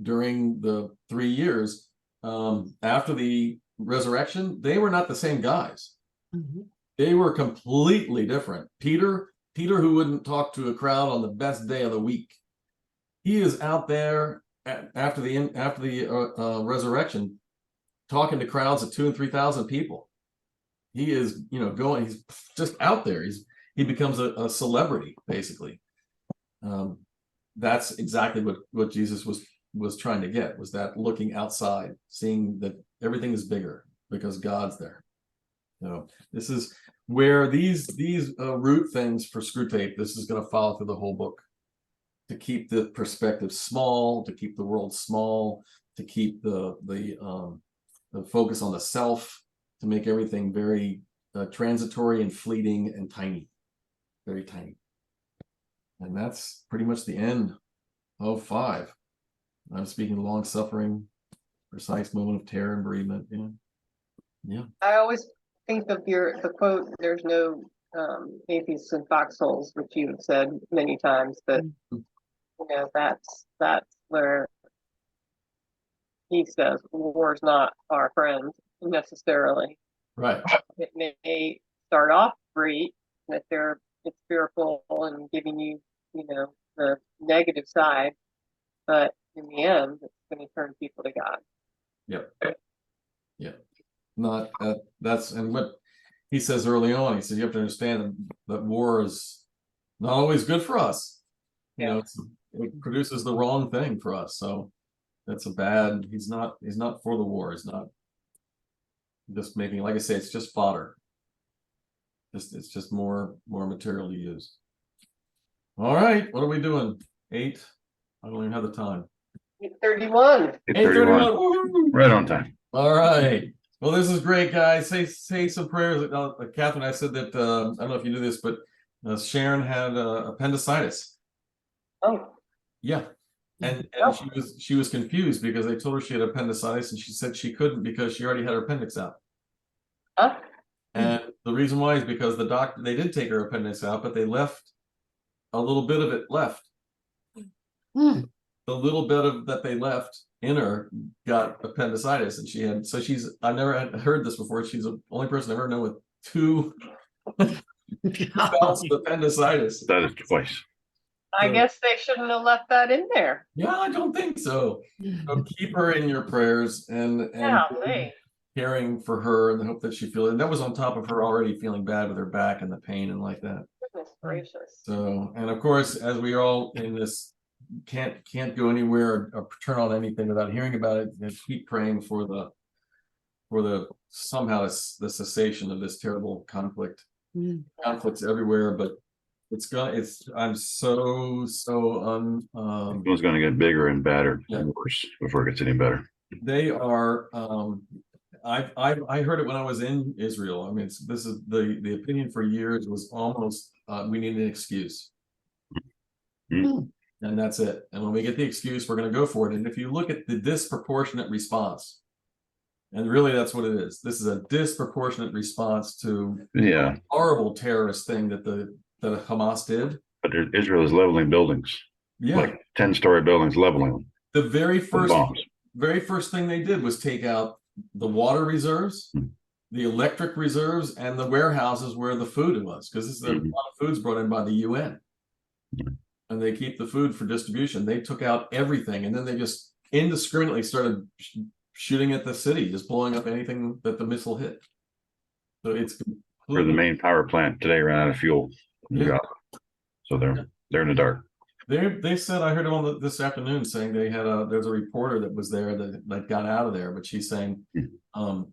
during the 3 years after the resurrection, they were not the same guys. They were completely different. Peter, who wouldn't talk to a crowd on the best day of the week, he is out there after the resurrection, talking to crowds of 2,000 and 3,000 people. He is, going. He's just out there. He becomes a celebrity, basically. That's exactly what Jesus was trying to get, was that looking outside, seeing that everything is bigger because God's there. This is where these root things for Screwtape, this is going to follow through the whole book, to keep the perspective small, to keep the world small, to keep the focus on the self, to make everything very transitory and fleeting and tiny, very tiny. And that's pretty much the end of 5. I'm speaking long suffering, precise moment of terror and bereavement. Yeah. I always think of the quote, there's no atheists in foxholes, which you've said many times, but that's where he says war's not our friend necessarily. Right. It may start off great, that it's fearful and giving you, the negative side, but in the end, it's going to turn people to God. Yep. Not that's and what he says early on. He says you have to understand that war is not always good for us. It produces the wrong thing for us. So that's a bad. He's not for the war. He's not just making, like I say, it's just fodder. It's just more material to use. All right, what are we doing? 8. I don't even have the time. 31. 8:31. Right on time. All right. Well, this is great, guys. Say some prayers. Catherine, I said that I don't know if you knew this, but Sharon had appendicitis. Oh. Yeah, and she was confused because they told her she had appendicitis, and she said she couldn't because she already had her appendix out. Huh? And the reason why is because they did take her appendix out, but they left a little bit of it left. Hmm. The little bit of that they left in her got appendicitis, and I've never heard this before. She's the only person I've ever known with 2 bouts of appendicitis. That is twice. I guess they shouldn't have left that in there. Yeah, I don't think so. So keep her in your prayers and caring for her, and hope that she feels. And that was on top of her already feeling bad with her back and the pain and like that. Goodness gracious. So, and of course, as we are all in this, can't go anywhere or turn on anything without hearing about it, and keep praying for the somehow the cessation of this terrible conflict. Conflicts everywhere, but I'm so It's going to get bigger and badder and worse before it gets any better. They are. I heard it when I was in Israel. I mean, this is the opinion for years was almost we need an excuse. And that's it. And when we get the excuse, we're going to go for it. And if you look at the disproportionate response, and really that's what it is. This is a disproportionate response to a horrible terrorist thing that Hamas did. But Israel is leveling buildings. Like 10-story buildings, leveling them. The very first thing they did was take out the water reserves, the electric reserves, and the warehouses where the food was, because this is a lot of food's brought in by the UN. And they keep the food for distribution. They took out everything, and then they just indiscriminately started shooting at the city, just blowing up anything that the missile hit. So it's where the main power plant today ran out of fuel. So they're in the dark. They said, I heard them on this afternoon saying there's a reporter that was there that got out of there, but she's saying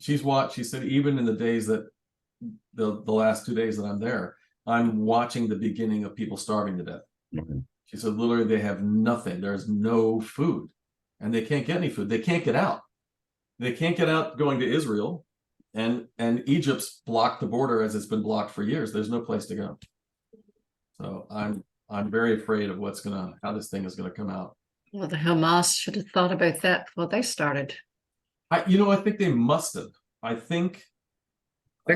she said even in the days that the last 2 days that I'm there, I'm watching the beginning of people starving to death. She said literally they have nothing. There's no food, and they can't get any food. They can't get out. They can't get out going to Israel, and Egypt's blocked the border as it's been blocked for years. There's no place to go. So I'm very afraid of how this thing is gonna come out. Well, the Hamas should have thought about that before they started. I think they must have. I think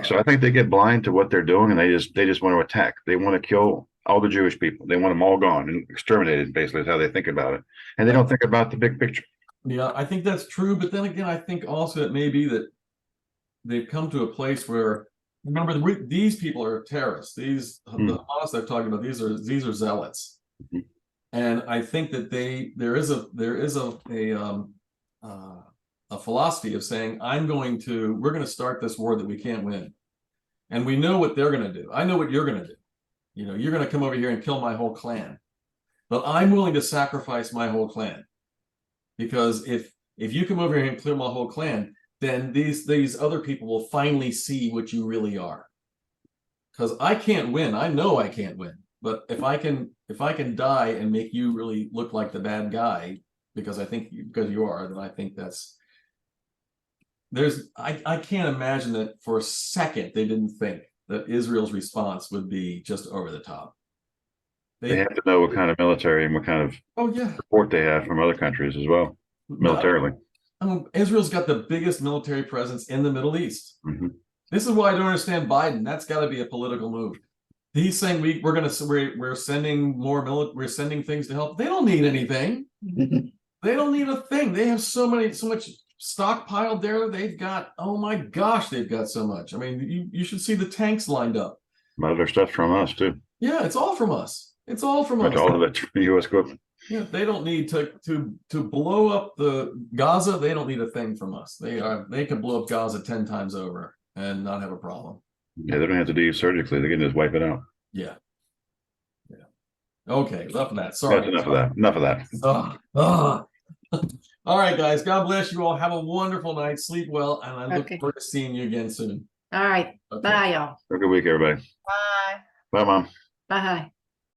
so. I think they get blind to what they're doing, and they just want to attack. They want to kill all the Jewish people. They want them all gone and exterminated, basically, is how they think about it. And they don't think about the big picture. Yeah, I think that's true. But then again, I think also it may be that they've come to a place where, remember, these people are terrorists. The Hamas they're talking about, these are zealots. And I think that there is a philosophy of saying, we're going to start this war that we can't win. And we know what they're going to do. I know what you're going to do. You're going to come over here and kill my whole clan, but I'm willing to sacrifice my whole clan, because if you come over here and kill my whole clan, then these other people will finally see what you really are. Because I can't win. I know I can't win. But if I can die and make you really look like the bad guy, because you are, then I think I can't imagine that for a second they didn't think that Israel's response would be just over the top. They have to know what kind of military and what kind of support they have from other countries as well, militarily. Israel's got the biggest military presence in the Middle East. This is why I don't understand Biden. That's got to be a political move. He's saying we're sending we're sending things to help. They don't need anything. They don't need a thing. They have so much stockpiled there. They've got, oh my gosh, they've got so much. I mean, you should see the tanks lined up. A lot of their stuff's from us too. Yeah, it's all from us. It's all from But us. all of it's US equipment. Yeah, they don't need to blow up the Gaza. They don't need a thing from us. They can blow up Gaza 10 times over and not have a problem. Yeah, they don't have to do it surgically. They can just wipe it out. Yeah. Okay, enough of that. That's Sorry. enough of that. Enough of that. All right, guys. God bless you all. Have a wonderful night. Sleep well, and I look Okay. forward to seeing you again soon. All right. Okay. Bye, y'all. Have a good week, everybody. Bye. Bye, Mom. Bye.